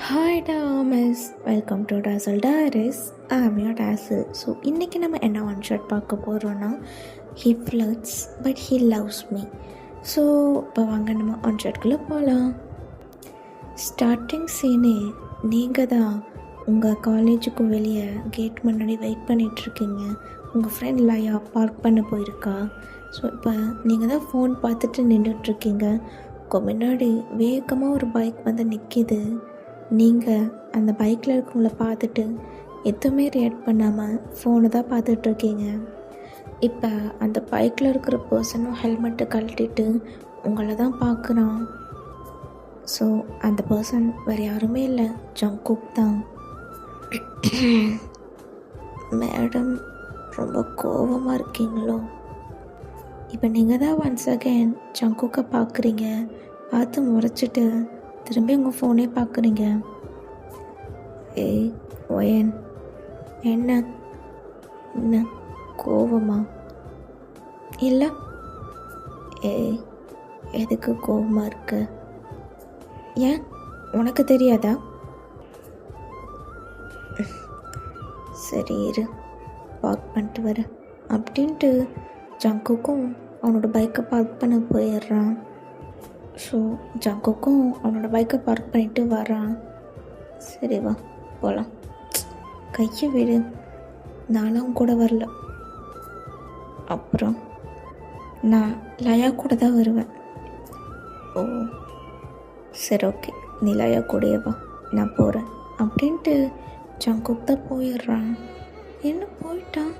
Hi Thomas, welcome to Tassel diaries. I am your dazzle. So இன்றைக்கி நம்ம என்ன one shot பார்க்க போகிறோன்னா, he flirts but he loves me. So இப்போ வாங்க நம்ம ஒன் ஷாட்குள்ளே போகலாம். ஸ்டார்டிங் சீனே நீங்கள் தான் உங்கள் காலேஜுக்கு வெளியே கேட் முன்னாடி வெயிட் பண்ணிகிட்ருக்கீங்க. உங்கள் ஃப்ரெண்ட் லயா பார்க் பண்ண போயிருக்கா. ஸோ இப்போ நீங்கள் தான் ஃபோன் பார்த்துட்டு நின்றுட்டுருக்கீங்க. உங்கள் முன்னாடி வேகமாக ஒரு பைக் வந்து நிற்கிது. நீங்கள் அந்த பைக்கில் இருக்கவங்கள பார்த்துட்டு எதுவுமே ரியாக்ட் பண்ணாமல் ஃபோனை தான் பார்த்துட்ருக்கீங்க. இப்போ அந்த பைக்கில் இருக்கிற பர்சனும் ஹெல்மெட்டை கழட்டிட்டு உங்களை தான் பார்க்குறான். ஸோ அந்த பர்சன் வேறு யாருமே இல்லை, ஜங்குக் தான். மேடம், ரொம்ப கோபமாக இருக்கீங்களோ? இப்போ நீங்கள் தான் ஒன்ஸ் அகேன் ஜங்குக்கை பார்க்குறீங்க. பார்த்து முறைச்சிட்டு திரும்பி உங்கள் ஃபோனே பார்க்குறீங்க. ஏய் ஒயன், என்ன என்ன கோவமா? இல்லை. ஏய், எதுக்கு கோவமாக இருக்க? ஏன், உனக்கு தெரியாதா? சரி இரு, பார்க் பண்ணிட்டு வர அப்படின்ட்டு ஜங்குக்கும் அவனோட பைக்கை பார்க் பண்ண போயிடுறான். ஸோ ஜங்குக்கும் அவனோட பைக்கை பார்க் பண்ணிவிட்டு வரான். சரி வா போகலாம். கையை விடு, நானும் கூட வரல. அப்புறம் நான் லயா கூட தான் வருவேன். ஓ சரி, ஓகே, நீ லயா கூடயே வா, நான் போகிறேன் அப்படின்ட்டு ஜங்குக் தான் போயிடுறான். என்ன போயிட்டான்?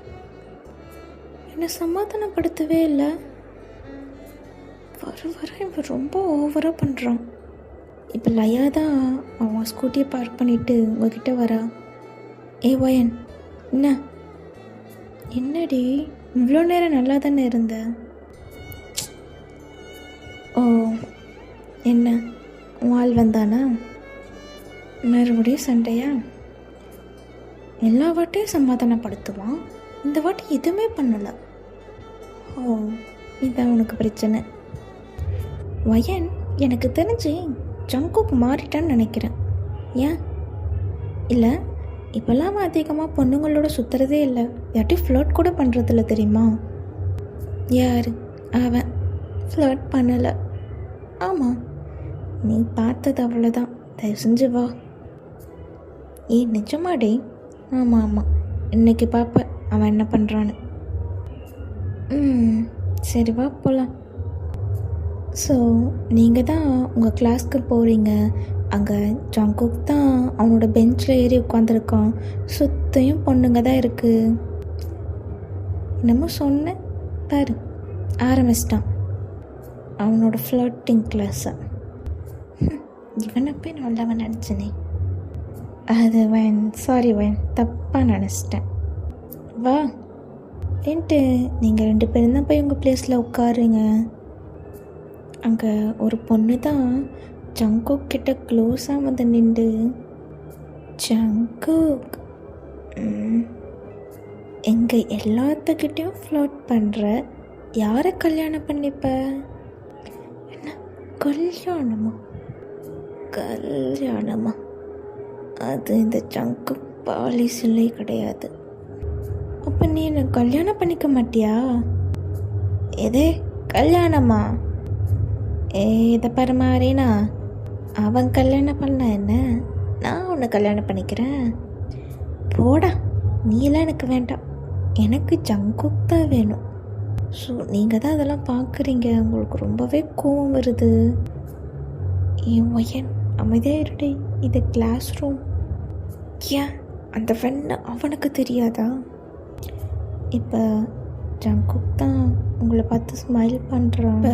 என்னை சமாதானப்படுத்தவே இல்லை. வர இவன் ரொம்ப ஓவராக பண்ணுறான். இப்போ லயா தான் அவன் ஸ்கூட்டியை பார்க் பண்ணிவிட்டு உங்ககிட்ட வரா. ஏ ஒயன், என்னடி இவ்வளோ நேரம் நல்லா தானே இருந்த? ஓ என்ன, ஆள் வந்தானா? மறுபடியும் சண்டையா? எல்லா வாட்டையும் சமாதானப்படுத்துவான், இந்த வாட்டி எதுவுமே பண்ணலை. ஓ, இதுதான் உனக்கு பிரச்சனை. வயன், எனக்கு தெரிஞ்சு ஜங்குக் மாறிட்டான்னு நினைக்கிறேன். ஏன்? இல்லை, இப்போல்லாம் அதிகமாக பொண்ணுங்களோட சுற்றுறதே இல்லை, யார்ட்டையும் ஃப்ளர்ட் கூட பண்ணுறதில்ல தெரியுமா? யார் அவன்? ஃப்ளர்ட் பண்ணலை. ஆமாம், நீ பார்த்தது அவ்வளோதான், தயவு செஞ்சு வா. நிஜமாடே? ஆமாம், இன்னைக்கு பார்ப்பேன் அவன் என்ன பண்ணுறான்னு. சரி வா போகலாம். ஸோ நீங்கள் தான் உங்கள் கிளாஸ்க்கு போகிறீங்க. அங்கே ஜங்குக் தான் அவனோட பெஞ்சில் ஏறி உட்காந்துருக்கான். சுத்தையும் பொண்ணுங்க தான் இருக்குது. என்னமோ சொன்னேன் பாரு, ஆரம்பிச்சிட்டான் அவனோட ஃப்ளர்ட்டிங் கிளாஸை. இவனை போய் நல்லவன் நினச்சினே. அது சாரி தப்பாக நினச்சிட்டேன். வா ஏன்ட்டு நீங்கள் 2 பேரும் தான் போய் உங்கள் பிளேஸில் உட்காருங்க. அங்கே ஒரு பொண்ணு தான் ஜங்குக் கிட்ட க்ளோஸாக வந்து நின்று, ஜங்குக் எங்கள் எல்லாத்துக்கிட்டையும் ஃப்ளர்ட் பண்ணுற, யாரை கல்யாணம் பண்ணிப்ப? என்ன கல்யாணமா? அது இந்த ஜங்குக் பாலிசிலே கிடையாது. அப்போ நீ என்ன கல்யாணம் பண்ணிக்க மாட்டியா? எதே கல்யாணமா? இதை பாரு மாறினா, அவன் கல்யாணம் பண்ண என்ன, நான் உன்னை கல்யாணம் பண்ணிக்கிறேன். போடா, நீலாம் எனக்கு வேண்டாம், எனக்கு ஜங்குக் தான் வேணும். ஸோ நீங்கள் தான் அதெல்லாம் பார்க்குறீங்க, உங்களுக்கு ரொம்பவே கோவம் வருது. என் ஒயன் அமைதியாக இருடே, இது கிளாஸ் ரூம். ஏன் அந்த வெண்ணை அவனுக்கு தெரியாதா? இப்போ ஜங்குக் தான் உங்களை பார்த்து ஸ்மைல் பண்ணுறான்.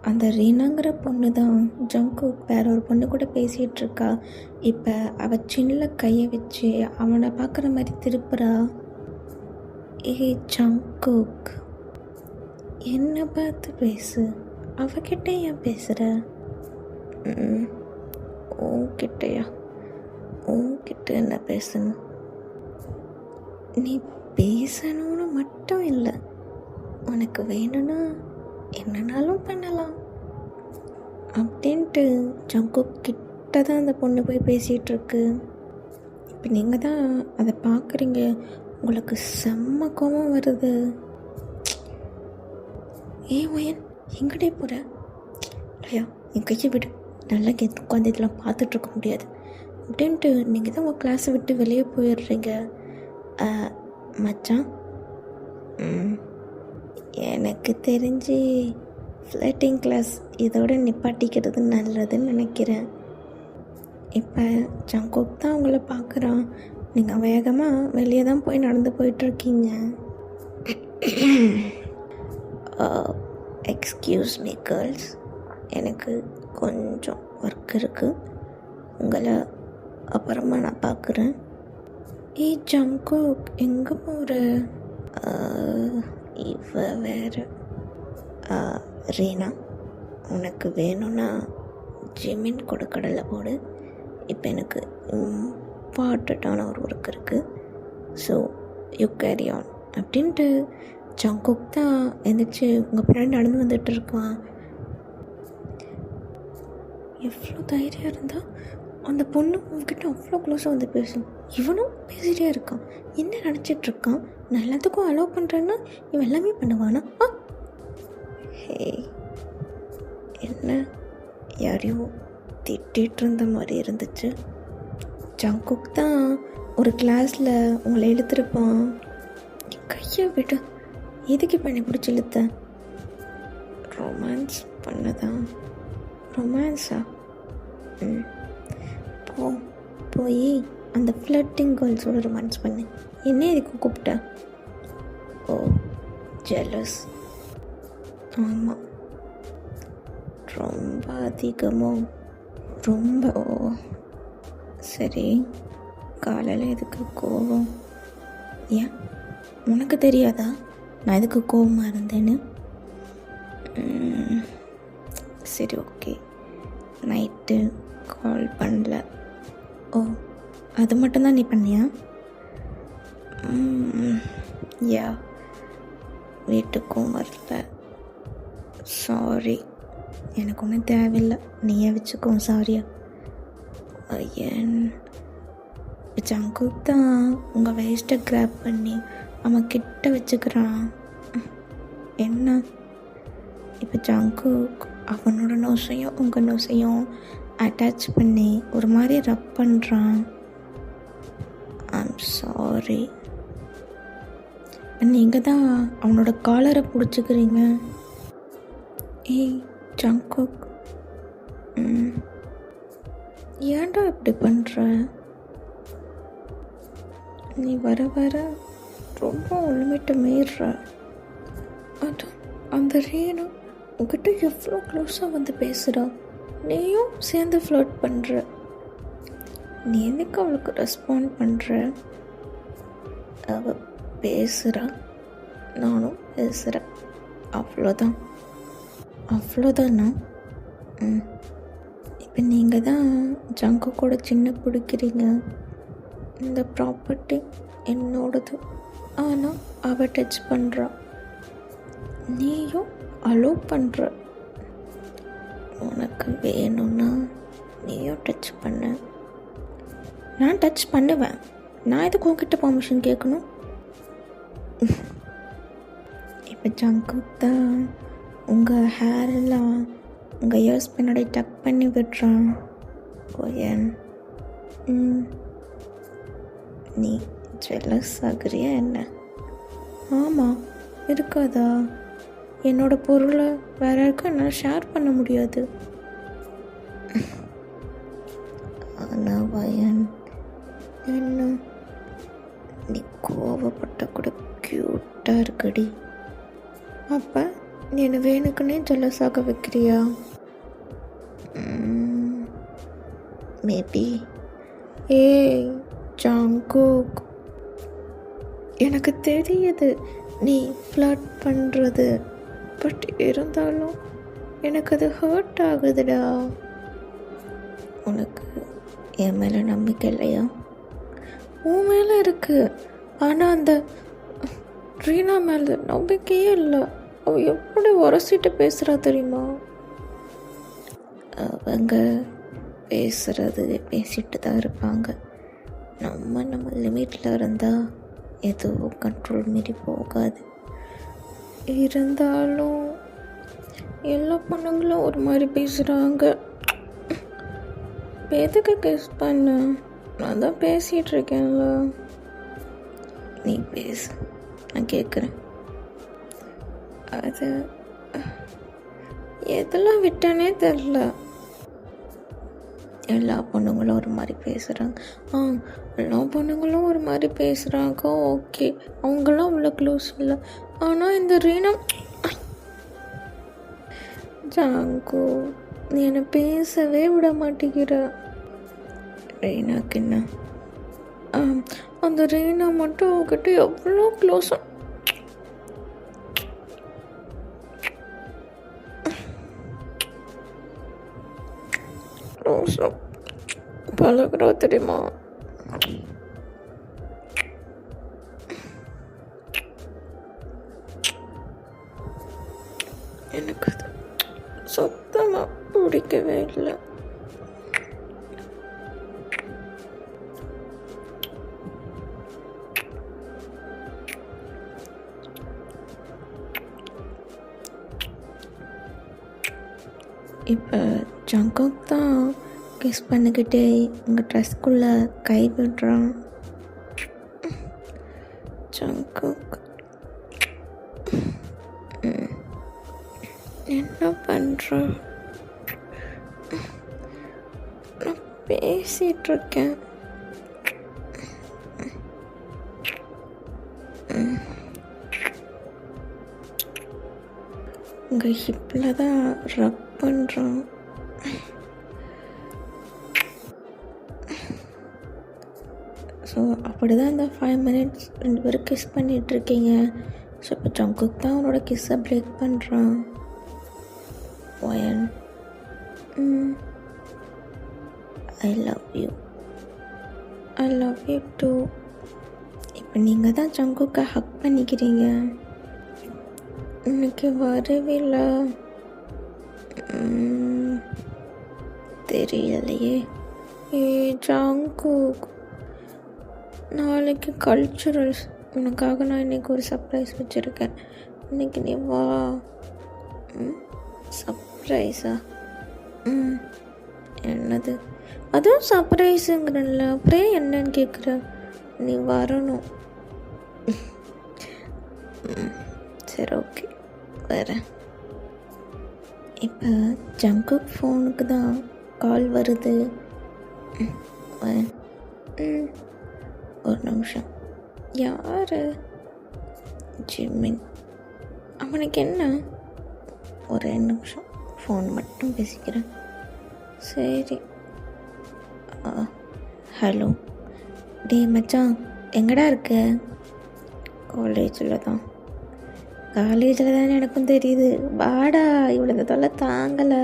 அந்த ரீனாங்கிற பொண்ணு தான் ஜங்குக் வேற ஒரு பொண்ணு கூட பேசிகிட்டு இருக்கா. இப்போ அவள் சின்ன கையை வச்சு அவனை பார்க்குற மாதிரி திருப்புறா. ஏ ஜங்குக், என்னை பார்த்து பேசு, அவகிட்ட ஏன் பேசுகிற? உன்கிட்டயா? உன்கிட்ட என்ன பேசணும்? நீ பேசணும்னு மட்டும் இல்லை, உனக்கு வேணும்னா என்னன்னாலும் பண்ணலாம் அப்படின்ட்டு ஜங்குக் என்கிட்ட தான் அந்த பொண்ணு போய் பேசிகிட்டு இருக்கு. இப்போ நீங்கள் தான் அதை பார்க்குறீங்க, உங்களுக்கு செம்ம கோபம் வருது. ஒயன் எங்கிட்டே போகிற இல்லையா, என் கையை விடு, நல்லா உட்காந்து இதெல்லாம் பார்த்துட்ருக்க முடியாது அப்படின்ட்டு நீங்கள் தான் உங்கள் கிளாஸை விட்டு வெளியே போயிடுறீங்க. மச்சான், எனக்கு தெரிஞ்சு ஃப்ளட்டிங் கிளாஸ் இதோட நிப்பாட்டிக்கிறது நல்லதுன்னு நினைக்கிறேன். இப்போ ஜங்குக் தான் உங்களை பார்க்குறான், நீங்கள் வேகமாக வெளியே தான் போய் நடந்து போயிட்டுருக்கீங்க. எக்ஸ்கியூஸ் மீ கேர்ள்ஸ், எனக்கு கொஞ்சம் ஒர்க் இருக்குது, உங்களை அப்புறமா நான் பார்க்குறேன். ஜங்குக் எங்கே போகிற? இவ வேறு. ரீனா, உனக்கு வேணும்னா ஜிமின் கொடுக்கடலை போடு, இப்போ எனக்கு இம்பார்ட்டண்ட்டான ஒரு ஒர்க் இருக்குது, ஸோ யூ கேரி ஆன் அப்படின்ட்டு ஜங்குக் தான் எந்திரிச்சு உங்கள் பின்னாடி நடந்து வந்துட்டு இருக்கான். எவ்வளோ தைரியம் இருந்தால் அந்த பொண்ணு உங்ககிட்ட அவ்வளோ க்ளோஸாக வந்து பேசும், இவனும் பேசிகிட்டே இருக்கான். என்ன நினச்சிட்ருக்கான்? நான் எல்லாத்துக்கும் அலோவ் பண்ணுறேன்னா இவன் எல்லாமே பண்ணுவானா? ஹே, என்ன யாரையோ திட்டிகிட்டு இருந்த மாதிரி இருந்துச்சு. ஜங்குக் தான் ஒரு கிளாஸில் உங்களை இழுத்துருப்பான். கையை விட எதுக்கு இப்போ என்னை பிடிச்சி இழுத்த? ரொமான்ஸ் பண்ணதான். ரொமான்ஸா? போய் அந்த ஃப்ளட்டிங் கேர்ள்ஸோட ரொமான்ஸ் பண்ணு. என்ன இதுக்கு கூப்பிட்ட? ஓ, ஜெலஸ். ஆமாம், ரொம்ப அதிகமோ? ரொம்ப. ஓ சரி, காலையில் எதுக்கு கோவம்? ஏன் உனக்கு தெரியாதா நான் எதுக்கு கோவமாக இருந்தேன்னு? சரி, ஓகே, நைட்டு கால் பண்ணல. ஓ, அது மட்டும்தான் நீ பண்ணியா? யா, வீட்டுக்கும் வரல. சாரி, எனக்கு ஒன்றும் தேவையில்லை, நீயே வச்சுக்கோ. சாரியா? ஐயன், ஜங்குக் தான் உங்கள் வேஸ்ட்டை கிராப் பண்ணி அவன் கிட்ட வச்சுக்கிறான். என்ன இப்போ ஜங்குக் அவனோட நோசையும் உங்கள் நோசையும் அட்டாச் பண்ணி ஒரு மாதிரி ரப் பண்ணுறான். I'm sorry. நீங்கள் தான் அவனோட காலரை பிடிச்சிக்கிறீங்க. ஏய் ஜங்குக், ஏன்டா இப்படி பண்ணுற? நீ வர வர ரொம்ப லிமிட்டை மீறுற. அதுவும் அந்த ரீனு உங்ககிட்ட எவ்வளோ க்ளோஸாக வந்து பேசுகிறா, நீயும் சேர்ந்து ஃப்ளர்ட் பண்ணுற. நீ என்னைக்கு அவளுக்கு ரெஸ்பாண்ட் பண்ணுற? அவள் பேசுகிறா, நானும் பேசுகிறேன், அவ்வளோதான். அவ்வளோதானா? இப்போ நீங்கள் தான் ஜங்குக்கோட சின்ன பிடிக்கிறீங்க. இந்த ப்ராப்பர்ட்டி என்னோடது, ஆனால் அவள் டச் பண்ணுறா, நீயும் அலோவ் பண்ணுற. உனக்கு வேணும்னா நீயும் டச் பண்ண. நான் டச் பண்ணுவேன், நான் எதுக்கு உங்ககிட்ட பர்மிஷன் கேட்கணும்? இப்போ ஜங்குக் தான் உங்கள் ஹேரெல்லாம் உங்கள் இயர்ஸ் பின்னாடி டக் பண்ணி விடுறான். கோயன், நீ ஜெலஸ் ஆகுறியா என்ன? ஆமாம், இருக்காதா? என்னோட பொருளை வேற யாருக்கும் என்னால் ஷேர் பண்ண முடியாது. ஆனால் வயன், என்ன நீ கோவப்பட்ட கூட க்யூட்டாக இருக்கடி. அப்போ நீ என்னை வேணுக்குன்னே ஜெலஸாக வைக்கிறியா? மேபி. ஏய் ஜங்குக், எனக்கு தெரியுது நீ ஃப்ளர்ட் பண்ணுறது, பட் இருந்தாலும் எனக்கு அது ஹர்ட் ஆகுதுடா. உனக்கு என் மேலே நம்பிக்கை இல்லையா? உன் மேலே இருக்குது, ஆனால் அந்த ரீனா மேலே நம்பிக்கையே இல்லை. அவள் எப்படி உரசிட்டு பேசுகிறா தெரியுமா? அவங்க பேசுகிறது பேசிட்டு தான் இருப்பாங்க. நம்ம லிமிட்டில் இருந்தால் எதுவும் கண்ட்ரோல் மீறி போகாது. இருந்தாலும் எல்லா பொண்ணுங்களும் ஒரு மாதிரி பேசுகிறாங்க. இப்போ எதுக்கு கெஸ் பண்ண? நான் தான் பேசிகிட்டு இருக்கேன்ல. நீ பேசு, நான் கேட்குறேன். அது எதெல்லாம் விட்டானே தெரில. எல்லா பொண்ணுங்களும் ஒரு மாதிரி பேசுகிறாங்க. எல்லா பொண்ணுங்களும் ஒரு மாதிரி பேசுகிறாங்க. ஓகே, அவங்களாம் அவ்வளோ க்ளோஸ் இல்லை. ஆனால் இந்த ரீனா ஜாங்கு, நீ என்னை பேசவே விட மாட்டேங்கிற. ரீனாக்கு என்ன? அந்த ரீனா மட்டும் அவகிட்ட எவ்வளோ க்ளோஸாக பழகிறா தெரியுமா? எனக்கு அது சுத்தமாக பிடிக்கவே இல்லை. இப்போ ஜங்குக் தான் கிஸ் பண்ணிக்கிட்டே உங்கள் ட்ரெஸ்க்குள்ளே கை விடுறான். ஜங்குக் என்ன பண்ணுற? நான் பேசிகிட்ருக்கேன். உங்கள் ஹிப்பில் தான் ரப் பண்ணுறான். ஸோ அப்படி தான் இந்த 5 minutes 2 பேரும் கிஸ் பண்ணிகிட்ருக்கீங்க. ஸோ இப்போ ஜங்குக் தான் அவனோட கிஸ்ஸை பிரேக் பண்ணுறான். ஒயன், I love you, I love you too. இப்போ நீங்கள் தான் ஜங்குக்கை ஹக் பண்ணிக்கிறீங்க. இன்னைக்கு வரவே இல்லை. தெரியலையே. ஜங்குக், நாளைக்கு கல்ச்சுரல்ஸ். உனக்காக நான் இன்றைக்கி ஒரு சர்ப்ரைஸ் வச்சுருக்கேன். இன்றைக்கி நீ வா. சர்ப்ரைஸா? என்னது? அதுவும் சர்ப்ரைஸுங்கிறல்ல, அப்புறம் என்னன்னு கேட்குற? நீ வரணும். சரி, ஓகே, வரேன். இப்போ ஜங்குக் ஃபோனுக்கு தான் கால் வருது. ஒரு நிமிஷம். யார்? ஜிமின். அவனுக்கு என்ன? ஒரு நிமிஷம், ஃபோன் மட்டும் பேசிக்கிறேன். சரி. ஹலோ. டே மச்சான், எங்கடா இருக்க? காலேஜில் தான். காலேஜில் தானே எனக்கும் தெரியுது. வாடா, இவ்வளோ தொல்லை தாங்கலை.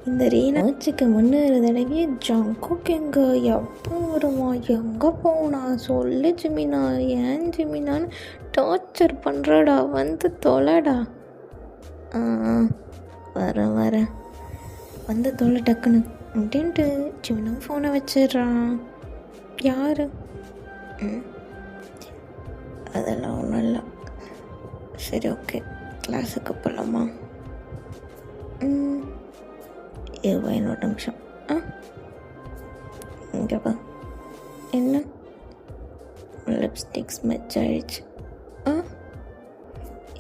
இந்த ரீனாச்சுக்கு முன்னேற தடவையே ஜங்குக் எங்கே, எப்போ வருமா, எங்கே போனா, சொல்லு ஜிமினா, ஏன் ஜிமினான்னு டார்ச்சர் பண்ணுறடா. வந்து தொலைடா. வரேன், வந்து தொலை டக்குன்னு அப்படின்ட்டு ஜிமினும் ஃபோனை வச்சிடுறான். யார்? அதெல்லாம் ஒன்றும் இல்லை. சரி, ஓகே, கிளாஸுக்கு போகலாமா? என்னோட நிமிஷம். இங்கேப்பா. என்ன? லிப்ஸ்டிக்ஸ் மேட்ச் ஆயிடுச்சு.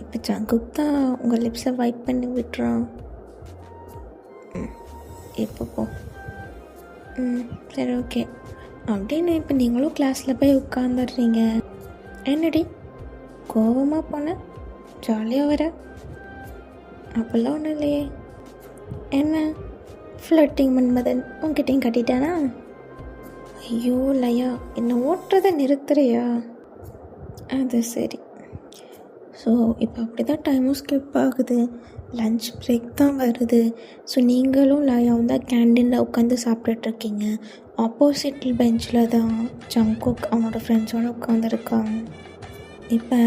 இப்போ ஜங்குக் தான் உங்கள் லிப்ஸை வைப் பண்ணி விட்டுறான். இப்போ போ. சரி, ஓகே. அப்படின்னு இப்போ நீங்களும் கிளாஸில் போய் உட்காந்துடுறீங்க. என்னடி கோபமாக போன? ஜாலியாக வர? அப்போல்லாம் ஒன்றும் இல்லையே. என்ன ஃப்ளட்டிங் மன்மதன் உங்ககிட்டையும் கட்டிட்டானா? ஐயோ லயா, என்னை ஓட்டுறதை நிறுத்துறியா? அது சரி. ஸோ இப்போ அப்படி தான் டைமும் ஸ்கிப் ஆகுது. லன்ச் பிரேக் தான் வருது. ஸோ நீங்களும் லயாவும் தான் கேண்டீனில் உட்காந்து சாப்பிட்டுட்ருக்கீங்க. ஆப்போசிட் பெஞ்சில் தான் ஜங்குக் அவனோட ஃப்ரெண்ட்ஸோடு உட்காந்துருக்கான். இப்போ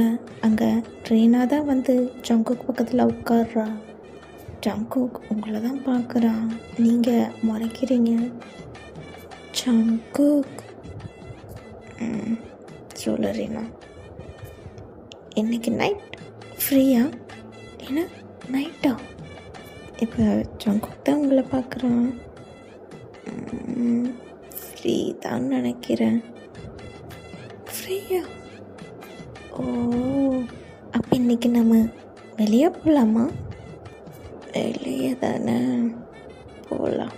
அங்கே ட்ரெயினாக தான் வந்து ஜங்குக் பக்கத்தில் உட்கார்றா. ஜங்குக் உங்களை தான் பார்க்குறான், நீங்கள் முறைக்கிறீங்க. ஜங்குக் சொல்லுறீண்ணா, இன்னைக்கு நைட் ஃப்ரீயா? என்ன நைட்டா? இப்போ ஜங்குக் தான் உங்களை பார்க்குறான். ஃப்ரீ தான் நினைக்கிறேன். ஃப்ரீயா? ஓ, அப்போ இன்றைக்கி நம்ம வெளியே போகலாமா? வெளியே தானே போகலாம்.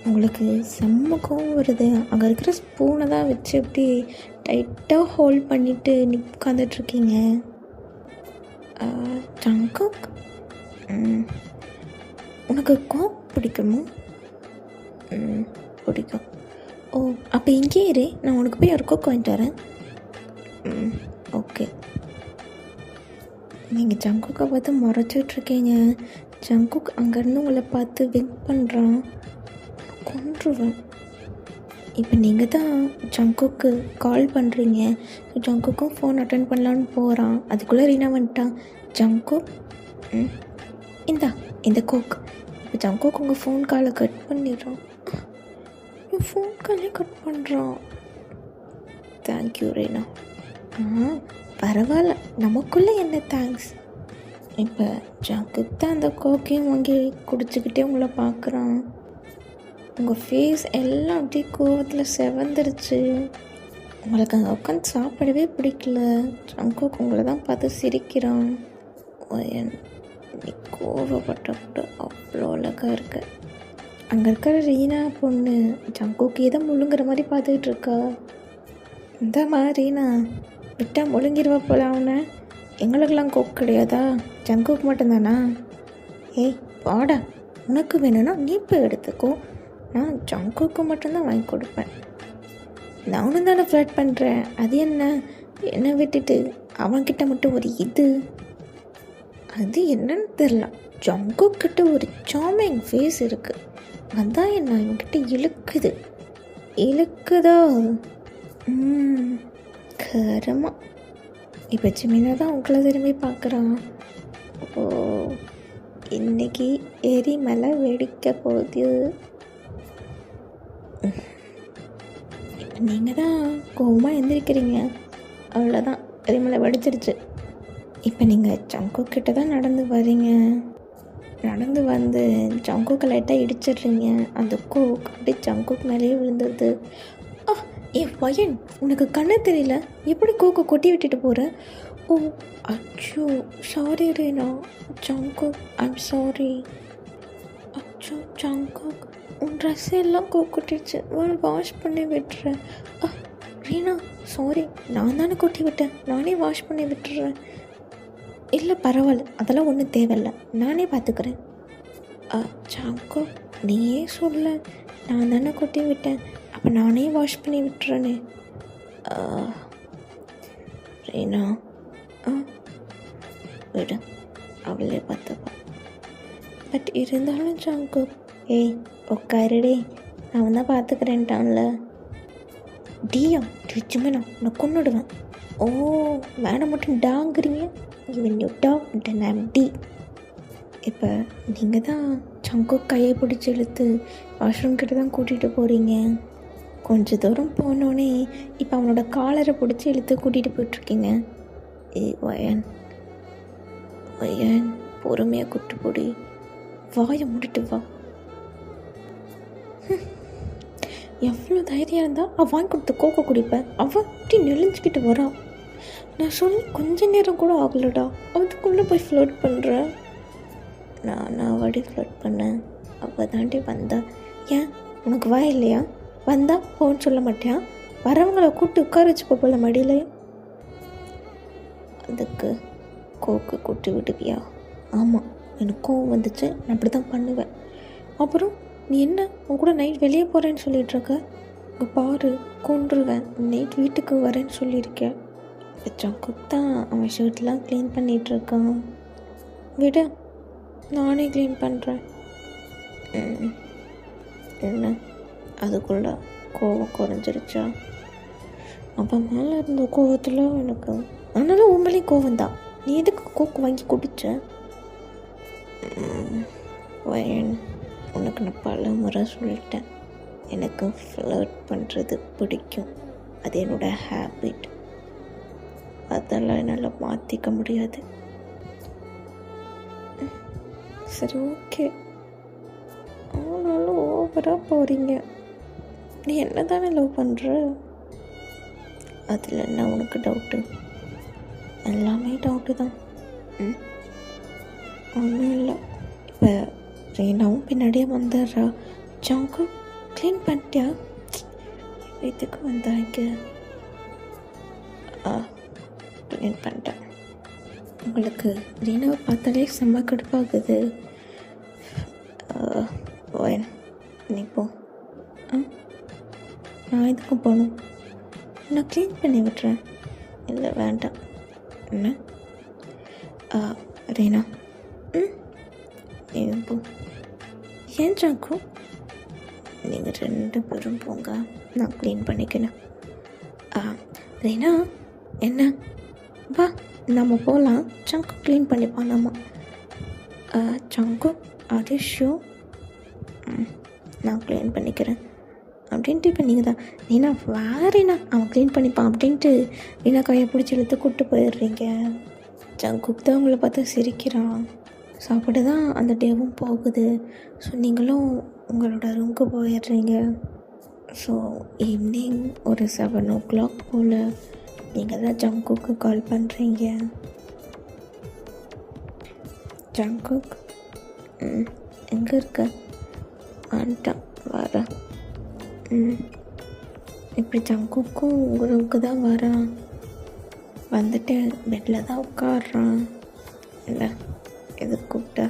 உங்களுக்கு செம்ம கோவம் வருது. அங்கே இருக்கிற ஸ்பூனை தான் வச்சு எப்படி டைட்டாக ஹோல்ட் பண்ணிவிட்டு உட்காந்துட்ருக்கீங்க. ஜங்குக், உனக்கு கோக் பிடிக்குமா? பிடிக்கும். ஓ, அப்போ இங்கே இரு, நான் உனக்கு போய் ஒரு கோக் வாங்கிட்டு வரேன். ஓகே. நீங்கள் ஜங்குக்கை பார்த்து முறைச்சிட்ருக்கீங்க. ஜங்குக் அங்கேருந்து உங்களை பார்த்து விங்க் பண்ணுறான். கொன்றுவேன். இப்போ நீங்கள் தான் ஜங்குக்கு கால் பண்ணுறீங்க. ஜங்குக்கும் ஃபோன் அட்டன் பண்ணலான்னு போகிறான். அதுக்குள்ளே ரீனா வந்துட்டான். ஜங்குக், இந்த கோக். இப்போ ஜங்குக் உங்கள் ஃபோன் காலை கட் பண்ணிடுறான். என் ஃபோன் காலே கட் பண்ணுறான். தேங்க்யூ ரீனா. பரவாயில்ல, நமக்குள்ளே என்ன தேங்க்ஸ். இப்போ ஜங்குக் தான் அந்த கோக்கையும் வாங்கி குடிச்சிக்கிட்டே உங்களை பார்க்குறான். உங்கள் ஃபேஸ் எல்லாம் அப்படியே கோவத்தில் செவந்துருச்சு. உங்களுக்கு அங்கே உட்காந்து சாப்பிடவே பிடிக்கல. ஜங்குக் உங்களை தான் பார்த்து சிரிக்கிறான். நீ கோவப்பட்ட அவ்வளோ அழகாக இருக்க. அங்கே இருக்கிற ரீனா பொண்ணு ஜங்குக் ஏதோ முழுங்குற மாதிரி பார்த்துக்கிட்டு இருக்கா. இந்த மாதிரி ரீனா விட்டால் முழுங்கிடுவா போல. அவனை எங்களுக்கெல்லாம் கோக் கிடையாதா? ஜங்குக் மட்டும்தானா? ஏய் வாடா, உனக்கு வேணும்னா நீ போய் எடுத்துக்கோ. நான் ஜங்குக்கு மட்டும்தான் வாங்கி கொடுப்பேன். நானும் தானே ஃப்ளர்ட் பண்ணுறேன். அது என்ன விட்டுட்டு அவன்கிட்ட மட்டும் ஒரு இது. அது என்னன்னு தெரில. ஜங்குக்கிட்ட ஒரு சாமிங் ஃபேஸ் இருக்குது. அதான் என்ன இவன்கிட்ட இழுக்குதா? கரமா. இப்போ சிமினா தான் உங்களை திரும்பி பார்க்குறான். ஓ, இன்னைக்கு எரிமலை வெடிக்க போகுது. இப்போ நீங்கள் தான் கோவமாக எந்திரிக்கிறீங்க. அவ்வளோதான், எரிமலை வெடிச்சிருச்சு. இப்போ நீங்கள் ஜங்குக் கிட்ட தான் நடந்து வரீங்க. நடந்து வந்து ஜங்குக்கை லைட்டாக இடிச்சிடுறீங்க. அந்த கோக் அப்படியே ஜங்குக் மேலேயே விழுந்துருது. என் பையன், உனக்கு கண்ணு தெரியல, எப்படி கோக்கை கொட்டி விட்டுட்டு போகிற? ஓ அச்சோ, sorry Reena. Jungkook, I'm sorry. அச்சோ ஜங்குக், உன் ட்ரெஸ் எல்லாம் கொட்டிடுச்சு, வாஷ் பண்ணி விட்டுறேன். ரீனா சாரி, நான் தானே கொட்டி விட்டேன், நானே வாஷ் பண்ணி விட்டுறேன். இல்லை பரவாயில்ல, அதெல்லாம் ஒன்றும் தேவையில்லை, நானே பார்த்துக்கிறேன். ஜங்குக், நீயே சொல்ல, நான் தானே கொட்டி விட்டேன், அப்போ நானே வாஷ் பண்ணி விட்டுறேனே. ரீனா, விடு, அவளே பார்த்துப்பா. பட் இருந்தாலும் ஜங்குக், ஏய் உட்காருடே, நான் தான் பார்த்துக்கிறேன்ட்டான்ல. டியா சும்மா நான் கொன்னுடுவேன். ஓ, வேணாம் மட்டும் டாங்கிறீங்க. இவன் you talk and I'm T. இப்போ நீங்கள் தான் ஜங்குக் கையை பிடிச்சி இழுத்து வாஷ்ரூம் கிட்ட தான் கூட்டிகிட்டு போகிறீங்க. கொஞ்சம் தூரம் போனோடனே இப்போ அவனோட காலரை பிடிச்சி இழுத்து கூட்டிகிட்டு போயிட்டுருக்கீங்க. ஏய் வயன், பொறுமையாக கூட்டு போடி, வாயை மூடிட்டு வா. எவ்வளோ தைரியம் இருந்தால் அவள் வாங்கி கொடுத்த கோக்கை குடிப்பேன். அவள் அப்படி நெளிஞ்சிக்கிட்டு வரா. நான் சொல்லி கொஞ்ச நேரம் கூட ஆகலடா, அதுக்குள்ளே போய் ஃப்ளோட் பண்ணுறேன். நான் வாடி ஃப்ளோட் பண்ணேன், அவள் தாண்டி வந்தா. ஏன் உனக்கு வாய் இல்லையா? வந்தா போன்னு சொல்ல மாட்டியா? வரவங்களை கூப்பிட்டு உட்கார வச்சுப்போ போல மடியில. அதுக்கு கோக்கு கூட்டி விடுவியா? ஆமாம், எனக்கு கோவம் வந்துச்சு, நான் அப்படி தான் பண்ணுவேன். அப்புறம் நீ என்ன உன் கூட நைட் வெளியே போகிறேன்னு சொல்லிகிட்ருக்க? இங்கே பாரு, கொன்றுவேன், நைட் வீட்டுக்கு வரேன்னு சொல்லியிருக்கேன். ஜங்குக் தான் அவன் ஷர்ட்லாம் க்ளீன் பண்ணிகிட்ருக்கான். விட, நானே க்ளீன் பண்ணுறேன். என்ன அதுக்குள்ள கோவம் குறைஞ்சிருச்சா? அப்போ மேலே இருந்த கோவத்தில் எனக்கு, அதனால உண்மையிலேயே கோவம் தான். நீ எதுக்கு கோக்கு வாங்கி குடிச்ச? வயன், உனக்கு நான் பல முறை சொல்லிட்டேன், எனக்கு ஃப்ளர்ட் பண்ணுறது பிடிக்கும். அது என்னோடய ஹேபிட். அதெல்லாம் என்னால் மாற்றிக்க முடியாது. சரி, ஓகே. ஆனாலும் ஓவராக போகிறீங்க. நீ என்ன தானே லவ் பண்ணுற? அதில் என்ன உனக்கு டவுட்டு? எல்லாமே டவுட்டு தான். ஒன்றும் இல்லை. இப்போ ரீனாவும் பின்னாடியே வந்துடுறா. ஜாங்கு க்ளீன் பண்ணிட்டியா? இதுக்கு வந்தாங்க. க்ளீன் பண்ணிட்டேன். உங்களுக்கு ரீனாவை பார்த்தாலே செம்ம கடுப்பாகுது. நீ போ. நான் இதுக்கும் போகணும். நான் க்ளீன் பண்ணி விட்டுறேன். இல்லை, வேண்டாம். என்ன? ரீனா, நீ போ. ஏன் ஜாங்கு? நீங்கள் 2 பேரும் போங்க, நான் க்ளீன் பண்ணிக்கணும். ரீனா, என்ன? வா, நம்ம போகலாம். ஜங்கு க்ளீன் பண்ணிப்பான். நம்ம ஜங்கு, அது ஷோ, நான் க்ளீன் பண்ணிக்கிறேன் அப்படின்ட்டு. இப்போ நீங்கள் தான் ரீனா வேறேனா அவன் க்ளீன் பண்ணிப்பான் அப்படின்ட்டு ரீனா கையை பிடிச்சி இழுத்து கூப்பிட்டு போயிடுறீங்க. ஜங்குக்கு தான் உங்களை பார்த்து சிரிக்கிறான். ஸோ அப்படி தான் அந்த டேவும் போகுது. ஸோ நீங்களும் உங்களோட ரூமுக்கு போயிடுறீங்க. ஸோ ஈவினிங் ஒரு 7 o'clock போல் நீங்கள் தான் ஜங்குக்கு கால் பண்ணுறீங்க. ஜங்குக், எங்கே இருக்க? வந்துட்டான், வர. இப்படி ஜங்குக்கும் உங்கள் ரூமுக்கு தான் வரான். வந்துட்டு பெட்டில் தான் உட்காடுறான். இல்லை, எதுக்கு கூப்பிட்டா?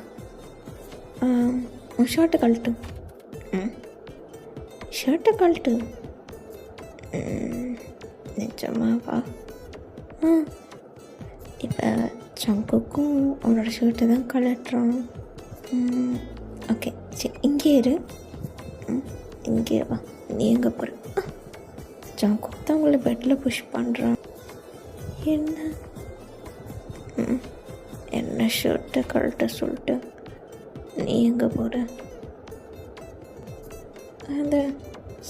உன் ஷர்ட்டை கழட்டு. ஷர்ட்டை கழட்டு. நிஜமாவா? இப்போ ஜங்குக்கும் அவனோட ஷர்ட்டை தான் கழட்டுறான். ஓகே, சரி, இங்கே இரு. இங்கே வா. நீ எங்கே போகிற? ஜங்குக்கு தான் உங்களை பெட்டில் புஷ் பண்ணுறான். என்ன என்ன ஷர்ட்டை கழட்ட சொல்லிட்டு நீ எங்கே போகிற? அந்த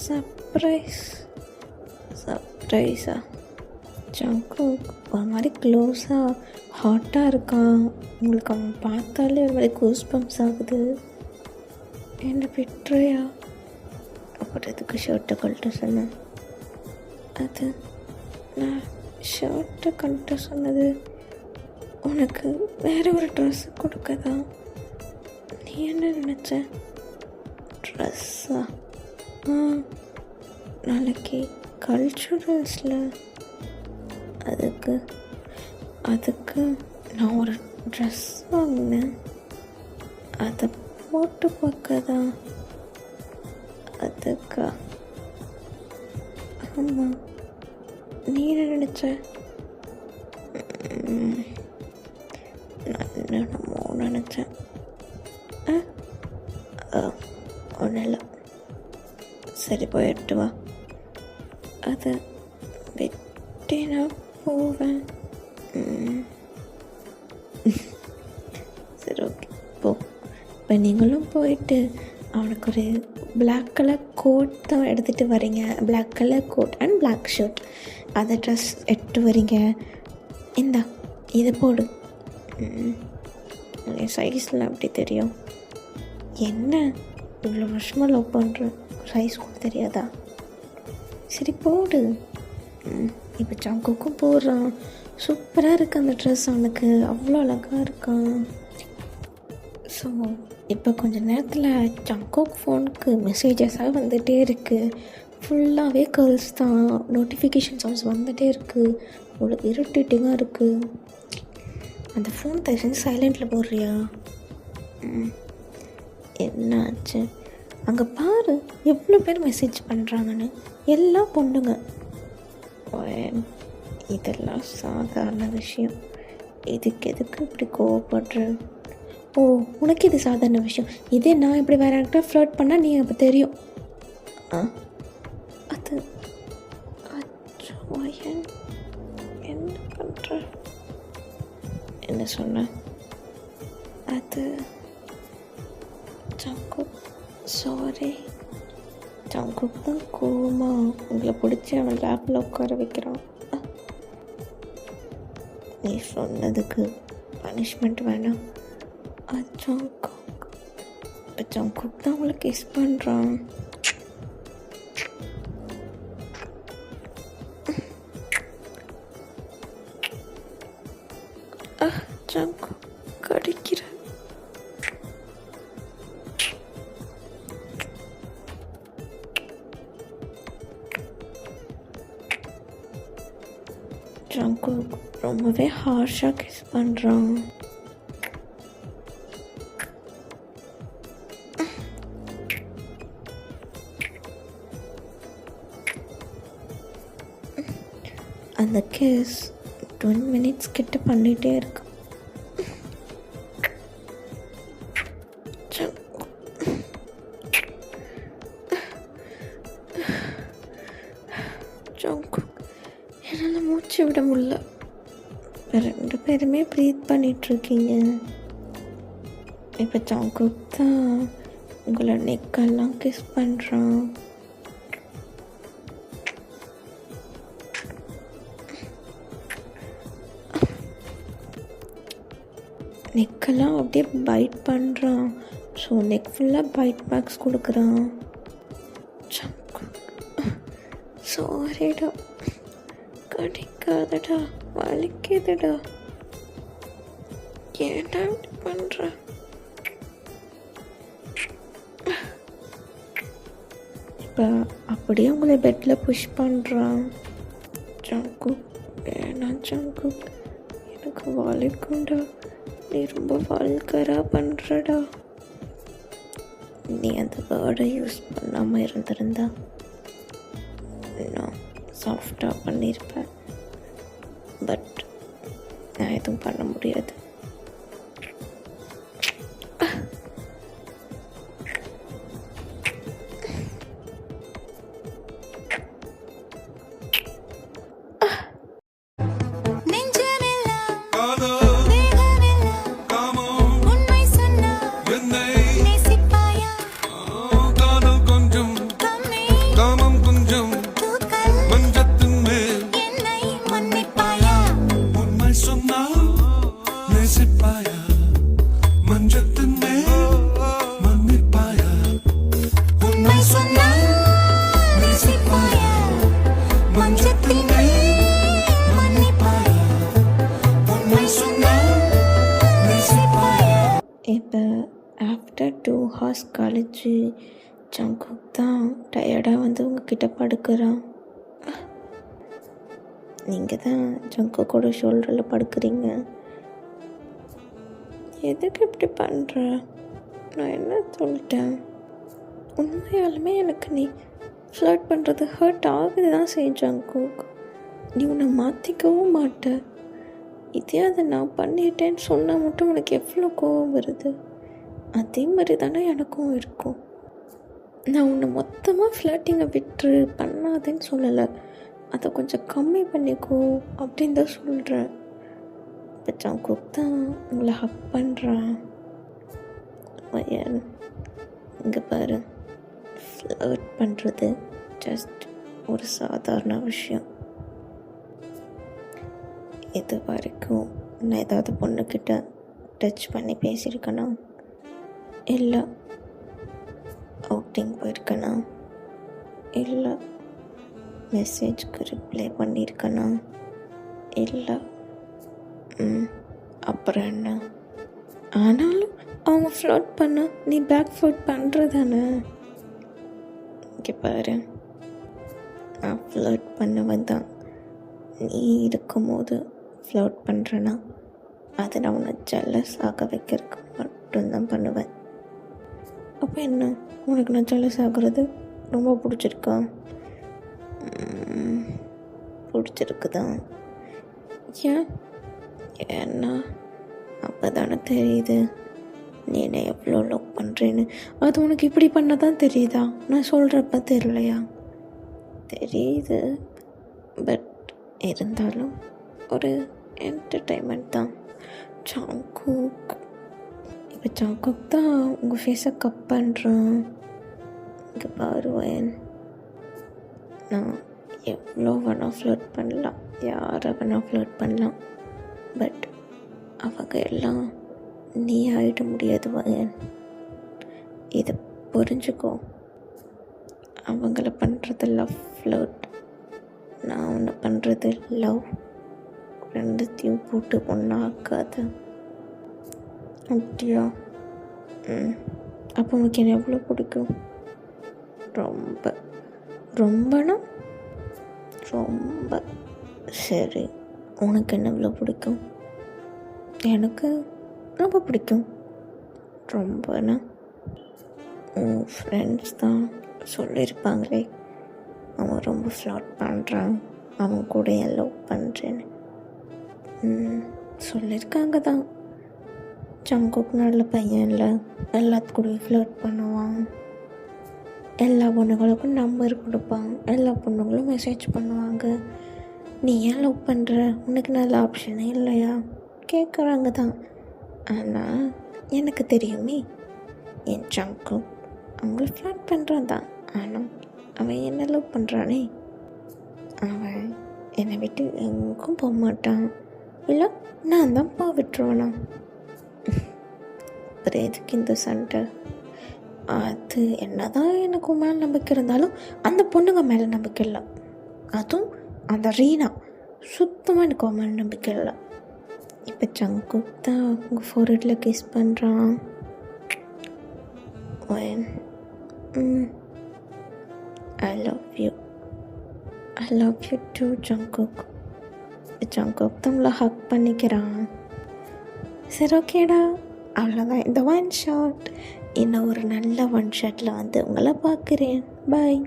சர்ப்ரைஸா? ஜங்கு ஒரு மாதிரி க்ளோஸாக ஹாட்டாக இருக்கான். உங்களுக்கு அவன் பார்த்தாலே ஒரு மாதிரி கூஸ் பம்ப்ஸ் ஆகுது. என்ன விட்டுறியா? அப்புறம் எதுக்கு ஷர்ட்டை கழட்ட சொன்னேன்? அது நான் ஷர்ட்டை கழட்ட சொன்னது உனக்கு வேற ஒரு ட்ரெஸ்ஸு கொடுக்கதான். நீ என்ன நினச்ச? ட்ரெஸ்ஸா? நாளைக்கு கல்ச்சுரல்ஸில் அதுக்கு நான் ஒரு ட்ரெஸ் வாங்கினேன். அதை போட்டு பார்க்கதான். அதுக்கா? ஆமாம். நீ என்ன நினச்ச? நான் என்னமோ நினச்சேன். ஒன்றும் இல்லை. சரி, போயிட்டு வா. அதை விட்டு நான் போவேன். சரி, ஓகே, போ. இப்போ நீங்களும் போயிட்டு அவனுக்கு ஒரு பிளாக் கலர் கோட் தான் எடுத்துகிட்டு வரீங்க. Black colour coat and black shirt. அதை ட்ரெஸ் எடுத்து வரீங்க. இந்தா, இதை போடு. என் சைஸில் அப்படி தெரியும். என்ன இவ்வளோ வருஷமாக லவ் பண்ணுறேன், சைஸ் கூட தெரியாதா? சரி, போடு. இப்போ ஜங்குக்கும் போடுறான். சூப்பராக இருக்குது அந்த ட்ரெஸ். அவனுக்கு அவ்வளோ அழகாக இருக்கான். ஸோ இப்போ கொஞ்சம் நேரத்தில் ஜங்குக் ஃபோனுக்கு மெசேஜஸாக வந்துகிட்டே இருக்குது. ஃபுல்லாகவே கேர்ள்ஸ் தான். நோட்டிஃபிகேஷன் சவுண்ட்ஸ் வந்துகிட்டே இருக்குது. அவ்வளோ இரிட்டேட்டிங்காக இருக்குது. அந்த ஃபோன் தயவுசெஞ்சு சைலண்டில் போடுறியா? என்னாச்சு? அங்கே பாரு எவ்வளோ பேர் மெசேஜ் பண்ணுறாங்கன்னு. எல்லாம் பொண்ணுங்க. இதெல்லாம் சாதாரண விஷயம். இதுக்கு எதுக்கு இப்படி கோவப்படுற? ஓ, உனக்கு இது சாதாரண விஷயம். இதே நான் இப்படி வேறு யார்கிட்ட ஃப்ளர்ட் பண்ணால் நீ அப்போ தெரியும். அது என்ன பண்ணுற? என்ன சொன்ன? அது ஜங்குக் சாரி. ஜங்குக் தான் கோவமா உங்களை பிடிச்சி அவன் லேப்பில் உட்கார வைக்கிறான். நீ சொன்னதுக்கு பனிஷ்மெண்ட் வேணாம். ஜங்குக் ஜங்குக் தான் அவளை கிஸ் பண்ணுறான். ஜங்குக் கடிக்கிற. ஜங்குக் ரொம்பவே ஹார்ஷாக கிஸ் பண்ணுறான். அந்த கிஸ் 20 minutes கிட்ட பண்ணிகிட்டே இருக்கு. ஜங்குக் என்னால் மூச்சு விட முடியல. 2 பேருமே ப்ரீத் பண்ணிகிட்ருக்கீங்க. இப்போ ஜங்குக் தான் உங்களை நெக்கெல்லாம் கிஸ் பண்ணுறான். நெக்கெல்லாம் அப்படியே பைட் பண்ணுறான். ஸோ நெக் ஃபுல்லாக பைட் மார்க்ஸ் கொடுக்குறான். சாரிடா, கடிக்காதடா, வலிக்குதுடா, ஏன்டா இப்படி பண்ணுற? இப்போ அப்படியே உங்களை பெட்டில் புஷ் பண்ணுறான். ஜங்குக் வேணாம் ஜங்குக், எனக்கு வலிக்கும்டா, நீ ரொம்ப வல்கராக பண்ணுறடா. நீ அந்த வேர்டை யூஸ் பண்ணாமல் இருந்திருந்தா நான் சாஃப்டாக பண்ணியிருப்பேன். பட் நான் எதுவும் பண்ண முடியாது. இப்போ ஆஃப்டர் 2 hours கழிச்சு ஜங்குக் தான் டயர்டாக வந்து உங்ககிட்ட படுக்கிறான். நீங்கள் தான் ஜங்குக்கோட ஷோல்டரில் படுக்கிறீங்க. எதுக்கு இப்படி பண்ணுற? நான் என்ன சொல்லிட்டேன்? உண்மையாலுமே எனக்கு நீ ஃப்ளர்ட் பண்ணுறது ஹர்ட் ஆகுது தான் செய்யும் ஜங்குக். நீ உன்னை மாற்றிக்கவும் மாட்டேன். இதே அதை நான் பண்ணிட்டேன்னு சொன்னால் மட்டும் உனக்கு எவ்வளோ கோவம் வருது. அதே மாதிரி தானே எனக்கும் இருக்கும். நான் உன்னை மொத்தமாக ஃப்ளர்ட்டிங்கை விட்டு பண்ணாதேன்னு சொல்லலை, அதை கொஞ்சம் கம்மி பண்ணிக்கோ அப்படின்னு தான் சொல்கிறேன். இப்போ ஜங்குக் தான் உங்களை ஹக் பண்ணுறான். இங்கே பாரு, ஃப்ளர்ட் பண்ணுறது ஜஸ்ட் ஒரு சாதாரண விஷயம். இது வரைக்கும் நான் ஏதாவது பொண்ணுக்கிட்ட டச் பண்ணி பேசியிருக்கேனா? இல்லை. அவுட்டிங் போயிருக்கேனா? இல்லை. மெசேஜ்க்கு ரிப்ளை பண்ணியிருக்கேனா? இல்லை. அப்புறம் என்ன? ஆனாலும் அவங்க ஃப்ளர்ட் பண்ண நீ பேக் ஃப்ளர்ட் பண்ணுறதானே? இங்கே பாரு, நான் ஃப்ளர்ட் பண்ணவன் தான். நீ இருக்கும்போது ஃப்ளர்ட் பண்ணுறேன்னா அதை நான் உன்னை ஜெலஸ் ஆக வைக்கிறதுக்கு மட்டும்தான் பண்ணுவேன். அப்போ என்ன, உனக்கு நான் ஜெலஸ் ஆகுறது ரொம்ப பிடிச்சிருக்கா? பிடிச்சிருக்கு தான். ஏன்னா அப்போ தானே தெரியுது நீ என்னை எவ்வளோ லவ் பண்ணுறேன்னு. அது உனக்கு இப்படி பண்ண தான் தெரியுதா? நான் சொல்கிறப்ப தெரியலையா? தெரியுது. பட் இருந்தாலும் ஒரு என்டர்டைன்மெண்ட் தான். ஜங்குக், இப்போ இப்போ ஜங்குக் தான் உங்கள் ஃபேஸை கப் பண்ணுறான். இங்கே பாருவேன், நான் எவ்வளோ வேணால் ஃப்ளர்ட் பண்ணலாம், யாரை வேணால் ஃப்ளர்ட் பண்ணலாம், பட் அவங்க எல்லாம் நீ ஆகிட முடியாது வயன். இதை புரிஞ்சுக்கோ. அவங்கள பண்ணுறது லவ் ஃப்ளர்ட், நான் ஒன்று பண்ணுறது லவ். ரெண்டுத்தையும் போட்டு ஒன்றா ஆக்காது. அப்படியா? அப்போ உனக்கு என்ன எவ்வளோ பிடிக்கும்? ரொம்ப ரொம்பனா ரொம்ப. சரி, உனக்கு என்ன எவ்வளோ பிடிக்கும்? எனக்கு ரொம்ப பிடிக்கும். ரொம்பனா உன் ஃப்ரெண்ட்ஸ் தான் சொல்லியிருப்பாங்களே, அவன் ரொம்ப ஃப்ளாட் பண்ணுறான், அவன் கூட என் லவ் பண்ணுறேன்னு சொல்லியிருக்காங்க தான். ஜங்குக் நல்ல பையன் இல்லை, எல்லாத்துக்கூடயும் ஃப்ளர்ட் பண்ணுவான், எல்லா பொண்ணுங்களுக்கும் நம்பர் கொடுப்பான், எல்லா பொண்ணுங்களும் மெசேஜ் பண்ணுவாங்க. நீ ஏன் லவ் பண்ணுற, உனக்கு நல்ல ஆப்ஷனே இல்லையா கேட்குறாங்க தான். ஆனால் எனக்கு தெரியுமே, என் ஜங்குக் அவங்கள ஃப்ளாட் பண்ணுறான் தான். ஆனால் அவன் என்ன லவ் பண்ணுறானே, அவன் என்னை விட்டு எங்கும் போக மாட்டான். இல்லை, நான் தான் போக விட்டுருவானா? அப்புறம் எதுக்கு இந்த சண்டை? அது என்ன தான் எனக்கு மேலே நம்பிக்கை இருந்தாலும் அந்த பொண்ணுங்க மேலே நம்பிக்கை இல்லை. அதுவும் அந்த ரீனா சுத்தமாக எனக்கு மேலே நம்பிக்கை இல்லை. இப்போ ஜங்குக் தான் உங்கள் ஃபோர்ஹெட்டில் கிஸ் பண்ணுறான். I love you. I love you too, Jungkook. Jungkook தான் உங்களை ஹக் பண்ணிக்கிறான். சரி, ஓகேடா, அவ்வளோதான் இந்த ஒன் ஷாட். இன்னும் ஒரு நல்ல ஒன் ஷாட்டில் வந்து உங்களை பார்க்குறேன். பாய்.